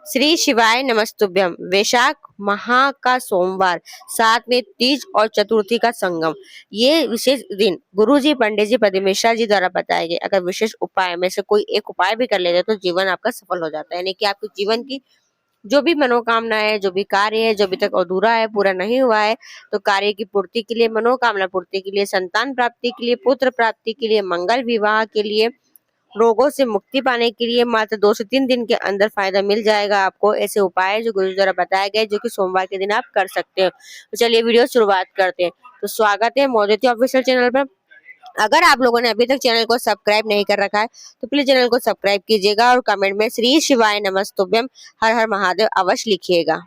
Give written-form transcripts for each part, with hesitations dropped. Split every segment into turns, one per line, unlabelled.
श्री शिवाय नमस्तुभ्यम। वैशाख माह का सोमवार, साथ में तीज और चतुर्थी का संगम। ये विशेष दिन गुरु जी, पंडित जी, पद्मेश्वर जी द्वारा बताए गए अगर विशेष उपाय में से कोई एक उपाय भी कर लेते तो जीवन आपका सफल हो जाता है। यानी कि आपके जीवन की जो भी मनोकामना है, जो भी कार्य है, जो अभी तक अधूरा है, पूरा नहीं हुआ है, तो कार्य की पूर्ति के लिए, मनोकामना पूर्ति के लिए, संतान प्राप्ति के लिए, पुत्र प्राप्ति के लिए, मंगल विवाह के लिए, रोगों से मुक्ति पाने के लिए मात्र 2 से 3 दिन के अंदर फायदा मिल जाएगा आपको। ऐसे उपाय जो गुरु जी द्वारा बताए गए, जो कि सोमवार के दिन आप कर सकते हो। तो चलिए वीडियो शुरुआत करते हैं। तो स्वागत है मोदिती ऑफिशियल चैनल पर। अगर आप लोगों ने अभी तक चैनल को सब्सक्राइब नहीं कर रखा है तो प्लीज चैनल को सब्सक्राइब कीजिएगा और कमेंट में श्री शिवाय नमस्तुभ्यम हर हर महादेव अवश्य लिखिएगा।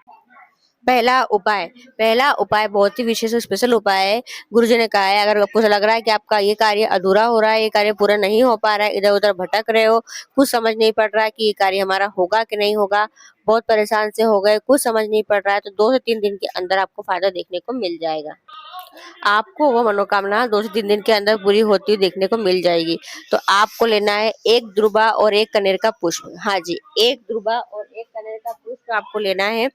पहला उपाय बहुत ही विशेष और स्पेशल उपाय है। गुरुजी ने कहा है, अगर आपको लग रहा है कि आपका ये कार्य अधूरा हो रहा है, ये कार्य पूरा नहीं हो पा रहा है, इधर उधर भटक रहे हो, कुछ समझ नहीं पड़ रहा है कि ये कार्य हमारा होगा कि नहीं होगा, बहुत परेशान से हो गए, कुछ समझ नहीं पड़ रहा है, तो 2 से 3 दिन के अंदर आपको फायदा देखने को मिल जाएगा। आपको वो मनोकामना 2 से 3 दिन के अंदर पूरी होती हुई देखने को मिल जाएगी। तो आपको लेना है 1 दुर्बा और 1 कनेर का पुष्प। हाँ जी, 1 दुर्बा और 1 कनेर का पुष्प आपको लेना है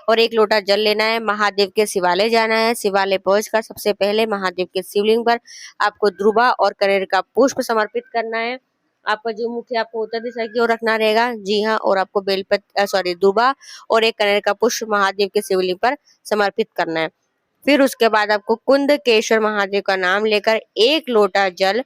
और 1 लोटा जल लेना है। महादेव के शिवालय जाना है। शिवालय पहुंचकर सबसे पहले महादेव के शिवलिंग पर आपको दुर्बा और कनेर का पुष्प समर्पित करना है। आपका जो मुख्य आपको उत्तर दिशा की ओर रखना रहेगा। जी हाँ, और आपको दुर्बा और 1 कनेर का पुष्प महादेव के शिवलिंग पर समर्पित करना है। फिर उसके बाद आपको कुंदकेश्वर महादेव का नाम लेकर 1 लोटा जल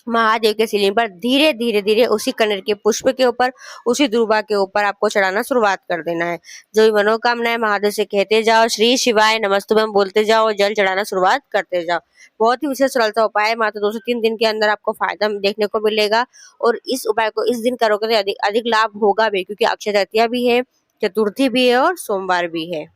महादेव के शिवलिंग पर धीरे धीरे धीरे उसी कनेर के पुष्प के ऊपर, उसी दुर्बा के ऊपर आपको चढ़ाना शुरुआत कर देना है। जो भी मनोकामना है महादेव से कहते जाओ, श्री शिवाय नमस्तुभ्यम बोलते जाओ, जल चढ़ाना शुरुआत करते जाओ। बहुत ही विशेष सरलता उपाय है। मात्र 2 से 3 दिन के अंदर आपको फायदा देखने को मिलेगा और इस उपाय को इस दिन करोगे तो अधिक लाभ होगा भी, क्योंकि अक्षय तृतीया भी है, चतुर्थी भी है और सोमवार भी है।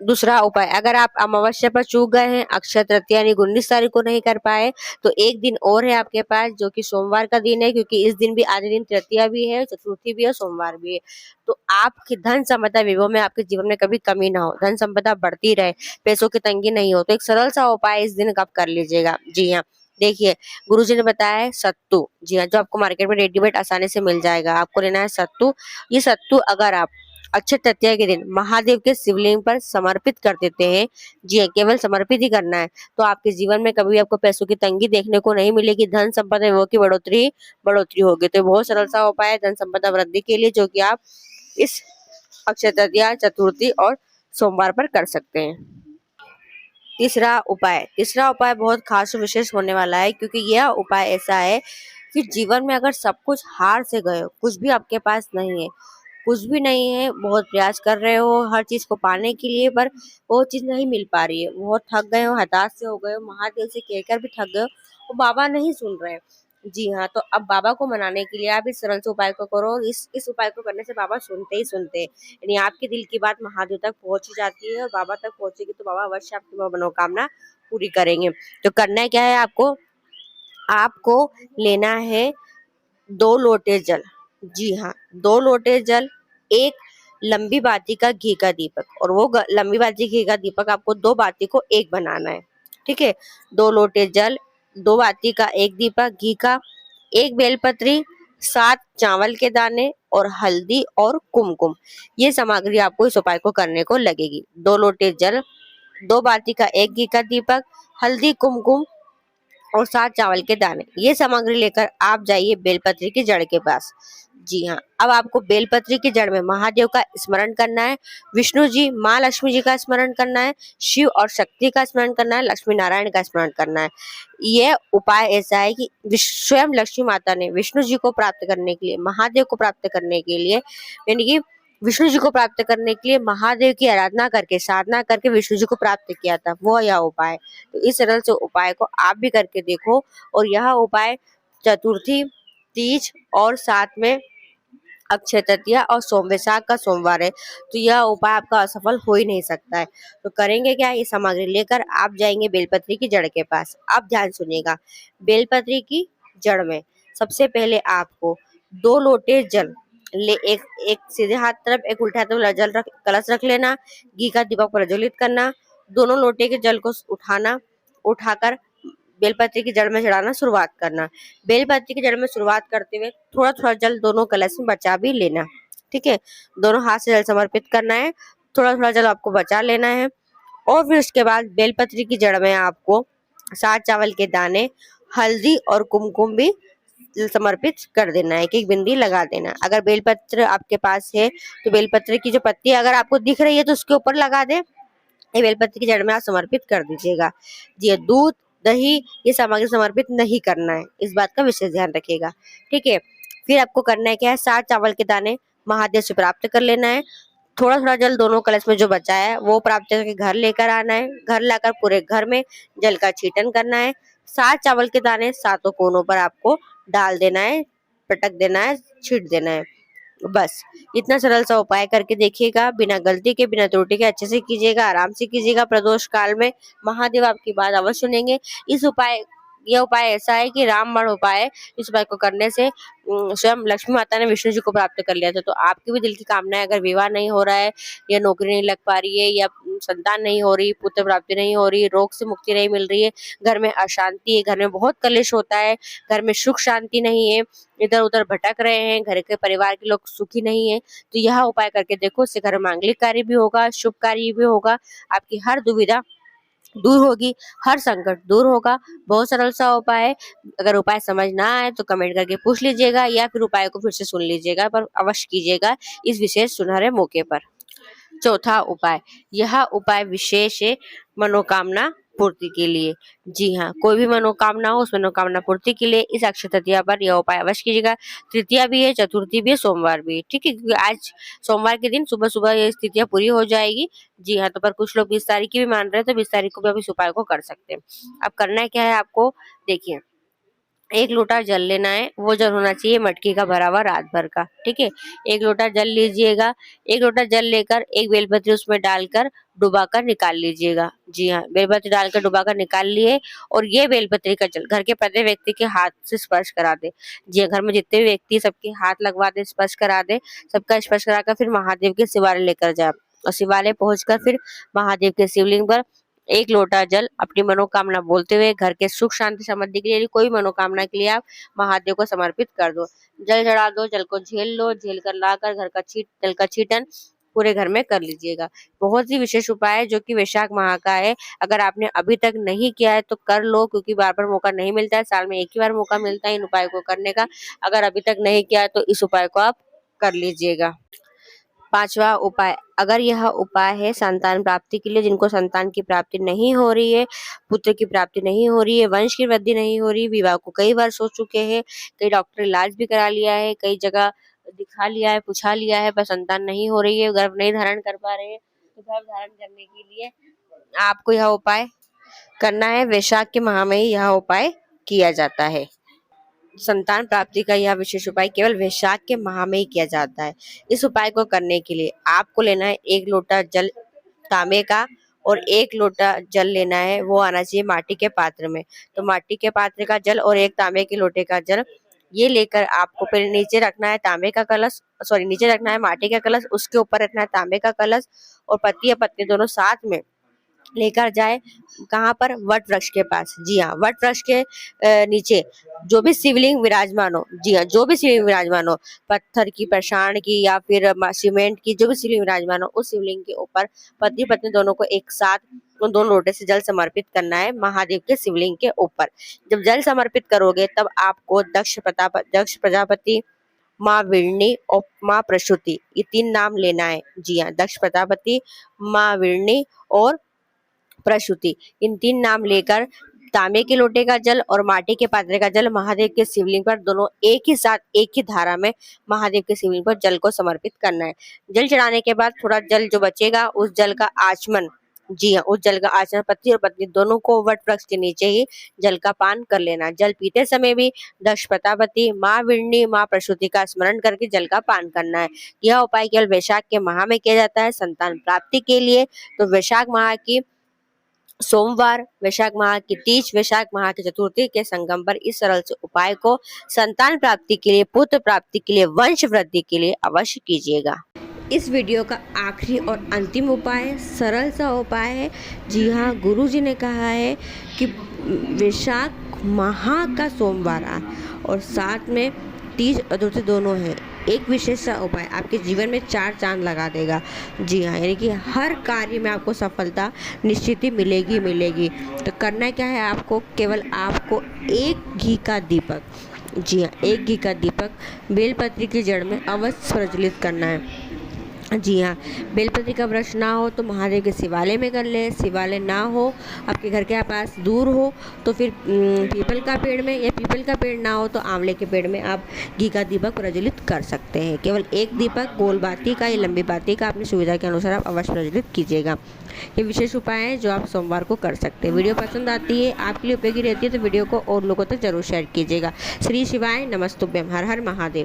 दूसरा उपाय, अगर आप अमावस्या पर चूक गए हैं, अक्षय तृतीया यानी 19 तारीख को नहीं कर पाए, तो 1 दिन और है आपके पास, जो कि सोमवार का दिन है, क्योंकि इस दिन भी आधे दिन तृतीया भी है, चतुर्थी भी है, सोमवार भी है। तो आपकी धन संपदा विभव में, आपके जीवन में कभी कमी ना हो, धन संपदा बढ़ती रहे, पैसों की तंगी नहीं हो, तो एक सरल सा उपाय इस दिन आप कर लीजिएगा। जी हाँ, देखिए गुरुजी ने बताया है सत्तू। जी हाँ, जो आपको मार्केट में रेडीमेड आसानी से मिल जाएगा। आपको लेना है सत्तू। ये सत्तू अगर आप अक्षय तृतीया के दिन महादेव के शिवलिंग पर समर्पित कर देते हैं, जी हाँ, केवल समर्पित ही करना है, तो आपके जीवन में कभी आपको पैसों की तंगी देखने को नहीं मिलेगी। धन संपदा विभव की बढ़ोतरी होगी। तो बहुत सरल सा उपाय है धन संपदा वृद्धि के लिए, जो कि आप इस अक्षय तृतीया, चतुर्थी और सोमवार पर कर सकते हैं। तीसरा उपाय बहुत खास और विशेष होने वाला है, क्योंकि यह उपाय ऐसा है कि जीवन में अगर सब कुछ हार से गए हो, कुछ भी आपके पास नहीं है, कुछ भी नहीं है, बहुत प्रयास कर रहे हो हर चीज को पाने के लिए, पर वो चीज नहीं मिल पा रही है, बहुत थक गए हो, हताश से हो गए हो, महादेव से कहकर भी थक गए हो, वो बाबा नहीं सुन रहे हैं। जी हाँ, तो अब बाबा को मनाने के लिए आप इस सरल से उपाय को करो। इस उपाय को करने से बाबा सुनते ही सुनते हैं, यानी आपके दिल की बात महादेव तक पहुंच ही जाती है और बाबा तक पहुंचेगी तो बाबा अवश्य आपकी मनोकामना पूरी करेंगे। तो करना क्या है आपको लेना है 2 लोटे जल। जी हाँ, 2 लोटे जल, 1 लंबी बाती का घी का दीपक, और वो लंबी बाती घी का दीपक आपको 2 बाती को 1 बनाना है। ठीक है, 2 लोटे जल, 2 बाती का 1 दीपक घी का, 1 बेलपत्री, 7 चावल के दाने और हल्दी और कुमकुम। ये सामग्री आपको इस उपाय को करने को लगेगी। 2 लोटे जल, 2 बाती का 1 घी का दीपक, हल्दी, कुमकुम और 7 चावल के दाने। ये सामग्री लेकर आप जाइए बेलपत्री की जड़ के पास। जी हाँ, अब आपको बेलपत्री की जड़ में महादेव का स्मरण करना है, विष्णु जी, माँ लक्ष्मी जी का स्मरण करना है, शिव और शक्ति का स्मरण करना है, लक्ष्मी नारायण का स्मरण करना है। यह उपाय ऐसा है कि स्वयं लक्ष्मी माता ने विष्णु जी को प्राप्त करने के लिए, महादेव को प्राप्त करने के लिए, यानी कि विष्णु जी को प्राप्त करने के लिए महादेव की आराधना करके, साधना करके विष्णु जी को प्राप्त किया था, वो यह उपाय। तो इस सरल से उपाय को आप भी करके देखो, और यह उपाय चतुर्थी, तीज और साथ में अक्षय तृतीया और वैशाख का सोमवार है, तो यह उपाय आपका असफल हो ही नहीं सकता है। तो करेंगे क्या, ये सामग्री लेकर आप जाएंगे बेलपत्री की जड़ के पास। आप ध्यान सुनिएगा, बेलपत्री की जड़ में सबसे पहले आपको 2 लोटे जल ले, एक सीधे हाथ तरफ, एक उल्टे हाथ तरफ जल कलश रख लेना, घी का दीपक प्रज्वलित करना, दोनों लोटे के जल को उठाकर बेलपत्री की जड़ में चढ़ाना शुरुआत करना। बेलपत्री की जड़ में शुरुआत करते हुए थोड़ा थोड़ा जल दोनों कलश में बचा भी लेना। ठीक है। दोनों हाथ से जल समर्पित करना है, थोड़ा थोड़ा जल आपको बचा लेना है। और फिर उसके बाद बेलपत्री की जड़ में आपको 7 चावल के दाने, हल्दी और कुमकुम भी समर्पित कर देना है, एक एक बिंदी लगा देना। अगर बेलपत्र आपके पास है तो बेलपत्र की जो पत्ती अगर आपको दिख रही है तो उसके ऊपर लगा दे, ये बेलपत्र की जड़ में आप समर्पित कर दीजिएगा। जी, दूध दही ये सामग्री समर्पित नहीं करना है, इस बात का विशेष ध्यान रखिएगा। ठीक है। फिर आपको करना है क्या है, 7 चावल के दाने महादेव से प्राप्त कर लेना है। थोड़ा थोड़ा जल दोनों कलश में जो बचा है वो प्राप्त करके घर लेकर आना है। घर लाकर पूरे घर में जल का छींटन करना है। 7 चावल के दाने सातों कोनों पर आपको डाल देना है, पटक देना है, छींट देना है। बस इतना सरल सा उपाय करके देखिएगा, बिना गलती के बिना त्रुटि के अच्छे से कीजिएगा, आराम से कीजिएगा। प्रदोष काल में महादेव आपकी बात अवश्य सुनेंगे। यह उपाय ऐसा है कि रामबाण उपाय है। इस उपाय को करने से स्वयं लक्ष्मी माता ने विष्णु जी को प्राप्त कर लिया था। तो आपकी भी दिल की कामना है, अगर विवाह नहीं हो रहा है या नौकरी नहीं लग पा रही है या संतान नहीं हो रही, पुत्र प्राप्ति नहीं हो रही, रोग से मुक्ति नहीं मिल रही है, घर में अशांति है, घर में बहुत कलेश होता है, घर में सुख शांति नहीं है, इधर उधर भटक रहे हैं, घर के परिवार के लोग सुखी नहीं है, तो यह उपाय करके देखो। उससे घर में मांगलिक कार्य भी होगा, शुभ कार्य भी होगा, आपकी हर दुविधा दूर होगी, हर संकट दूर होगा। बहुत सरल सा उपाय है। अगर उपाय समझ ना आए तो कमेंट करके पूछ लीजिएगा या फिर उपाय को फिर से सुन लीजिएगा, पर अवश्य कीजिएगा इस विशेष सुनहरे मौके पर। चौथा उपाय, यह उपाय विशेष है मनोकामना पूर्ति के लिए। जी हाँ, कोई भी मनोकामना हो उस मनोकामना पूर्ति के लिए इस अक्षय तृतीया पर यह उपाय अवश्य कीजिएगा। तृतीया भी है, चतुर्थी भी है, सोमवार भी है। ठीक है, क्योंकि आज सोमवार के दिन सुबह सुबह ये तिथियां पूरी हो जाएगी। जी हाँ, तो पर कुछ लोग 20 तारीख की भी मान रहे हैं, तो 20 तारीख को भी आप इस उपाय को कर सकते हैं। अब करना है क्या है आपको, देखिए 1 लोटा जल लेना है, वो जल होना चाहिए मटकी का भरा हुआ रात भर का। ठीक है, 1 लोटा जल लीजिएगा। 1 लोटा जल लेकर एक बेलपत्री उसमें डालकर डुबाकर निकाल लीजिएगा। जी हाँ, बेलपत्री डालकर डुबाकर निकाल लिए और ये बेलपत्री का जल घर के प्रत्येक व्यक्ति के हाथ से स्पर्श करा दे। जी हाँ, घर में जितने भी व्यक्ति सबके हाथ लगवा दे, स्पर्श करा दे, सबका स्पर्श कराकर फिर महादेव के शिवालय लेकर जाए और शिवालय पहुंचकर फिर महादेव के शिवलिंग पर 1 लोटा जल अपनी मनोकामना बोलते हुए घर के सुख शांति समृद्धि के लिए कोई मनोकामना के लिए आप महादेव को समर्पित कर दो। जल चढ़ा दो, जल को झेल लो, झेल कर लाकर जल का छींटन पूरे घर में कर लीजिएगा। बहुत ही विशेष उपाय है जो कि वैशाख माह का है। अगर आपने अभी तक नहीं किया है तो कर लो, क्योंकि बार बार मौका नहीं मिलता है, साल में एक ही बार मौका मिलता है इन उपाय को करने का। अगर अभी तक नहीं किया है तो इस उपाय को आप कर लीजिएगा। 5वां उपाय, अगर यह उपाय है संतान प्राप्ति के लिए, जिनको संतान की प्राप्ति नहीं हो रही है, पुत्र की प्राप्ति नहीं हो रही है, वंश की वृद्धि नहीं हो रही, विवाह को कई बार सोच चुके हैं, कई डॉक्टर इलाज भी करा लिया है, कई जगह दिखा लिया है, पूछा लिया है, पर संतान नहीं हो रही है, गर्भ नहीं धारण कर पा रहे हैं, तो गर्भ धारण करने के लिए आपको यह उपाय करना है। वैशाख के माह में ही यह उपाय किया जाता है। संतान प्राप्ति का यह विशेष उपाय केवल वैशाख के माह में ही किया जाता है। इस उपाय को करने के लिए आपको लेना है 1 लोटा जल तांबे का और 1 लोटा जल लेना है, वो आना चाहिए माटी के पात्र में। तो माटी के पात्र का जल और 1 तांबे के लोटे का जल ये लेकर आपको पहले नीचे रखना है तांबे का कलश, नीचे रखना है माटी का कलश, उसके ऊपर रखना है तांबे का कलश और पति या पत्नी दोनों साथ में लेकर जाए। कहाँ पर, वट वृक्ष के पास। जी हाँ, वट वृक्ष के नीचे जो भी शिवलिंग विराजमान हो, जी हाँ, जो भी शिवलिंग विराजमान हो, पत्थर की, पाषाण की या फिर सीमेंट की, जो भी शिवलिंग विराजमान हो, उस शिवलिंग के ऊपर पति पत्नी दोनों को एक साथ उन 2 लोटे से जल समर्पित करना है महादेव के शिवलिंग के ऊपर। जब जल समर्पित करोगे तब आपको दक्ष प्रजापति, माँ विरणी और माँ प्रसूति, ये 3 नाम लेना है। जी हाँ, दक्ष प्रजापति, माँ विरणी और प्रसूति, इन 3 नाम लेकर तांबे के लोटे का जल और माटी के पात्र का जल महादेव के शिवलिंग पर दोनों एक ही साथ एक ही धारा में महादेव के शिवलिंग पर जल को समर्पित करना है। जल चढ़ाने के बाद थोड़ा जल जो बचेगा उस जल का आचमन, जी हाँ, उस जल का आचमन पति और पत्नी दोनों को वट वृक्ष के नीचे ही जल का पान कर लेना। जल पीते समय भी दक्ष प्रजापति, माँ विरणी, माँ प्रसूति का स्मरण करके जल का पान करना है। यह उपाय केवल वैशाख के माह में किया जाता है संतान प्राप्ति के लिए। तो वैशाख माह की सोमवार, वैशाख माह की तीज, वैशाख माह की चतुर्थी के संगम पर इस सरल से उपाय को संतान प्राप्ति के लिए, पुत्र प्राप्ति के लिए, वंश वृद्धि के लिए अवश्य कीजिएगा। इस वीडियो का आखिरी और अंतिम उपाय सरल सा उपाय है। जी हाँ, गुरुजी ने कहा है कि वैशाख माह का सोमवार और साथ में तीज चतुर्थी दोनों है, एक विशेष सा उपाय आपके जीवन में 4 चाँद लगा देगा। जी हाँ, यानी कि हर कार्य में आपको सफलता निश्चित ही मिलेगी मिलेगी। तो करना क्या है आपको, केवल आपको एक घी का दीपक, जी हाँ, एक घी का दीपक बेलपत्री की जड़ में अवश्य प्रज्वलित करना है। जी हाँ, बेलपत्री का वृक्ष ना हो तो महादेव के शिवालय में कर लें, शिवालय ना हो, आपके घर के पास दूर हो तो फिर पीपल का पेड़ में, या पीपल का पेड़ ना हो तो आंवले के पेड़ में आप घी का दीपक प्रज्वलित कर सकते हैं। केवल एक दीपक गोल बाती का या लंबी बाती का अपनी सुविधा के अनुसार आप अवश्य प्रज्वलित कीजिएगा। ये विशेष उपाय है जो आप सोमवार को कर सकते हैं। वीडियो पसंद आती है, आपके लिए उपयोगी रहती है तो वीडियो को और लोगों तक जरूर शेयर कीजिएगा। श्री शिवाय नमस्तुभ्यम। हर हर महादेव।